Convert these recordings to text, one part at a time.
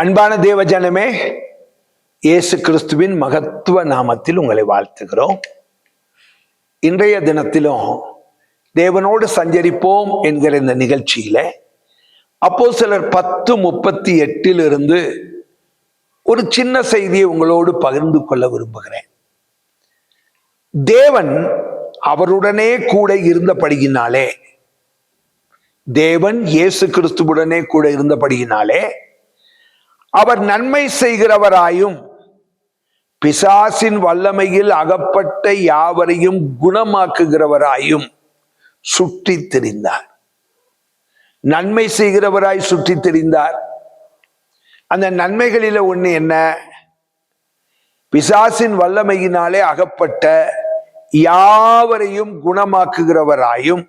அன்பான தேவஜனமே, இயேசு கிறிஸ்துவின் மகத்துவ நாமத்தில் உங்களை வாழ்த்துகிறோம். இன்றைய தினத்திலும் தேவனோடு சஞ்சரிப்போம் என்கிற இந்த நிகழ்ச்சியில அப்போஸ்தலர் 10:38 ஒரு சின்ன செய்தியை உங்களோடு பகிர்ந்து கொள்ள விரும்புகிறேன். தேவன் அவருடனே கூட இருந்தபடியினாலே, தேவன் இயேசு கிறிஸ்துவுடனே கூட இருந்தபடியினாலே அவர் நன்மை செய்கிறவராயும் பிசாசின் வல்லமையில் அகப்பட்ட யாவரையும் குணமாக்குகிறவராயும் சுற்றி திரிந்தார். நன்மை செய்கிறவராய் சுற்றி திரிந்தார். அந்த நன்மைகளில ஒண்ணு என்ன? பிசாசின் வல்லமையினாலே அகப்பட்ட யாவரையும் குணமாக்குகிறவராயும்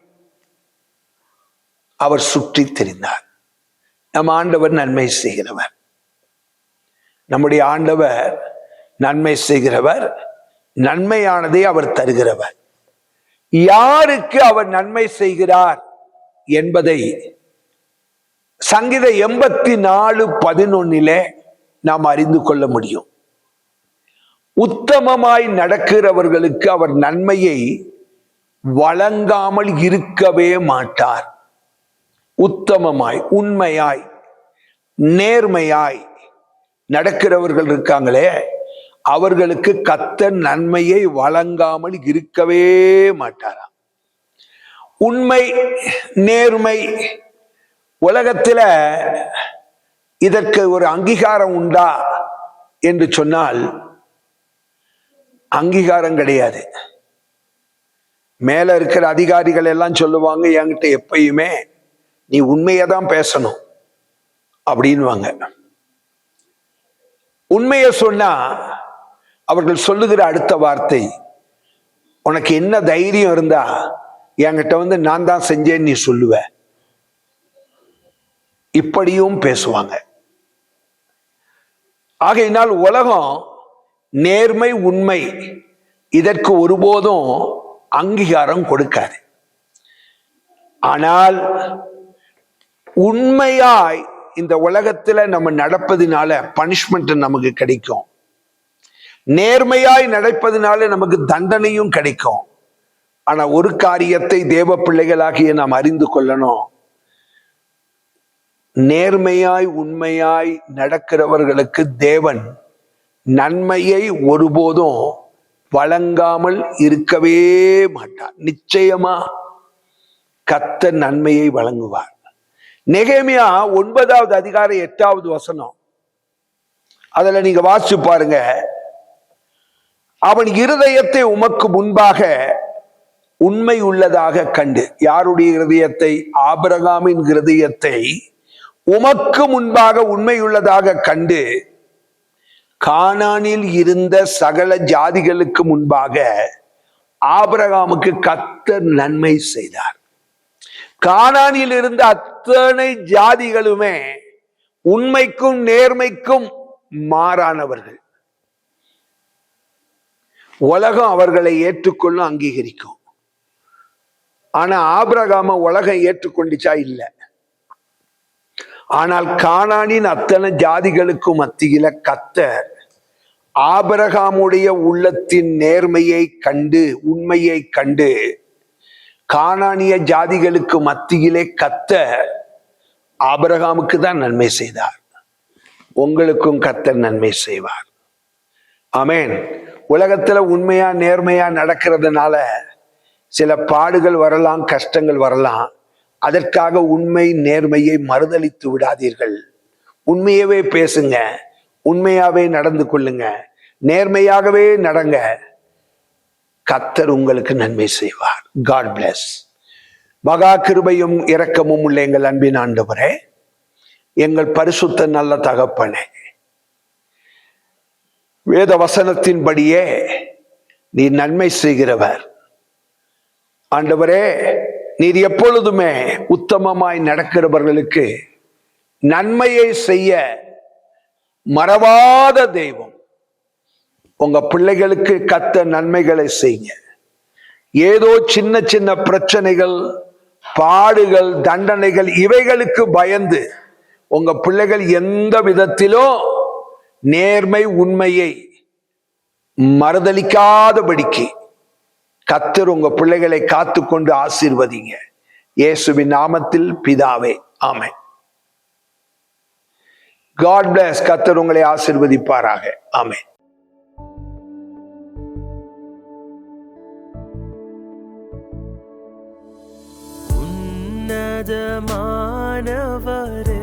அவர் சுற்றி திரிந்தார். நம் ஆண்டவர் நன்மை செய்கிறவர். நம்முடைய ஆண்டவர் நன்மை செய்கிறவர், நன்மையானதை அவர் தருகிறவர். யாருக்கு அவர் நன்மை செய்கிறார் என்பதை சங்கீதம் 84:11 நாம் அறிந்து கொள்ள முடியும். உத்தமமாய் நடக்கிறவர்களுக்கு அவர் நன்மையை வழங்காமல் இருக்கவே மாட்டார். உத்தமமாய், உண்மையாய், நேர்மையாய் நடக்கிறவர்கள் இருக்காங்களே, அவர்களுக்கு கர்த்தர் நன்மையை வழங்காமல் இருக்கவே மாட்டாராம். உண்மை, நேர்மை, உலகத்துல இதற்கு ஒரு அங்கீகாரம் உண்டா என்று சொன்னால் அங்கீகாரம் கிடையாது. மேல இருக்கிற அதிகாரிகள் எல்லாம் சொல்லுவாங்க, என்கிட்ட எப்பயுமே நீ உண்மையை தான் பேசணும் அப்படின்வாங்க. உண்மையை சொன்னா அவர்கள் சொல்லுகிற அடுத்த வார்த்தை, உனக்கு என்ன தைரியம் இருந்தா என்கிட்ட நான் தான் செஞ்சேன்னு நீ சொல்லுவ. இப்படியும் பேசுவாங்க. ஆகையினால் உலகம் நேர்மை, உண்மை இதற்கு ஒருபோதும் அங்கீகாரம் கொடுக்காது. ஆனால் உண்மையாய் இந்த உலகத்துல நம்ம நடப்பதினால பனிஷ்மெண்ட் நமக்கு கிடைக்கும். நேர்மையாய் நடப்பதினால நமக்கு தண்டனையும் கிடைக்கும். ஆனா ஒரு காரியத்தை தேவ பிள்ளைகளாகிய நாம் அறிந்து கொள்ளணும். நேர்மையாய், உண்மையாய் நடக்கிறவர்களுக்கு தேவன் நன்மையை ஒருபோதும் வழங்காமல் இருக்கவே மாட்டார். நிச்சயமா கர்த்தர் நன்மையை வழங்குவார். நெகேமியா 9வது அதிகாரம் 8வது வசனம், அதுல நீங்க வாசிச்சு பாருங்க. அவன் இருதயத்தை உமக்கு முன்பாக உண்மை உள்ளதாக கண்டு. யாருடைய இருதயத்தை? ஆபிரகாமின் இருதயத்தை உமக்கு முன்பாக உண்மை உள்ளதாக கண்டு கானானில் இருந்த சகல ஜாதிகளுக்கு முன்பாக ஆபிரகாமுக்கு கர்த்தர் நன்மை செய்தார். கானானில் இருந்த அத்தனை ஜாதிகளுமே உண்மைக்கும் நேர்மைக்கும் மாறானவர்கள். உலகம் அவர்களை ஏற்றுக்கொள்ளும், அங்கீகரிக்கும். ஆனா ஆபிரகாம உலகம் ஏற்றுக்கொண்டுச்சா? இல்லை. ஆனால் கானானின் அத்தனை ஜாதிகளுக்கும் மத்தியில கர்த்தர் ஆபிரகாமுடைய உள்ளத்தின் நேர்மையை கண்டு, உண்மையை கண்டு, கானானிய ஜாதிகளுக்கு மத்தியிலே கர்த்தர் ஆபிரகாமுக்கு தான் நன்மை செய்தார். உங்களுக்கும் கர்த்தர் நன்மை செய்வார். ஆமென். உலகத்துல உண்மையா நேர்மையா நடக்கிறதுனால சில பாடுகள் வரலாம், கஷ்டங்கள் வரலாம். அதற்காக உண்மை நேர்மையை மறுதலித்து விடாதீர்கள். உண்மையவே பேசுங்க, உண்மையாவே நடந்து கொள்ளுங்க, நேர்மையாகவே நடங்க. கர்த்தர் உங்களுக்கு நன்மை செய்வார். God bless. மகா கிருபையும் இரக்கமும் உள்ள எங்கள் அன்பின் ஆண்டவரே, எங்கள் பரிசுத்த நல்ல தகப்பனே, வேத வசனத்தின்படியே நீர் நன்மை செய்கிறவர். ஆண்டவரே, நீர் எப்பொழுதுமே உத்தமமாய் நடக்கிறவர்களுக்கு நன்மையை செய்ய மறவாத தெய்வம். உங்க பிள்ளைகளுக்கு கர்த்தர் நன்மைகளை செய்ய. ஏதோ சின்ன சின்ன பிரச்சனைகள், பாடுகள், தண்டனைகள் இவைகளுக்கு பயந்து உங்க பிள்ளைகள் எந்த விதத்திலும் நேர்மை உண்மையை மறுதலிக்காதபடிக்கு கர்த்தர் உங்க பிள்ளைகளை காத்துக்கொண்டு ஆசீர்வதிங்க. இயேசுவின் நாமத்தில் பிதாவே, ஆமென். God bless. கர்த்தர் உங்களை ஆசீர்வதிப்பாராக. ஆமென். உன்னதமானவரே,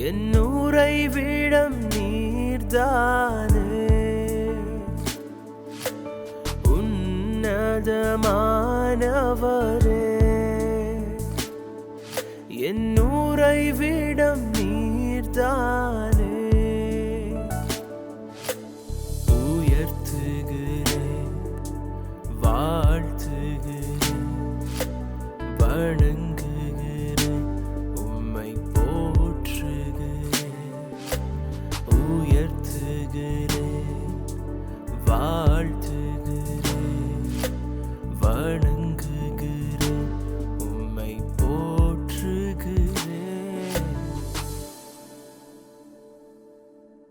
என் உறைவிடம் நீர்தானே. உன்னதமானவரே, என் உறைவிடம் நீர்தானே. உயர்த்துகிறேன், வாழ்த்துகிறேன், வணங்குகிறேன், உம்மை போற்றுகிறேன், உயர்த்துகிறேன்,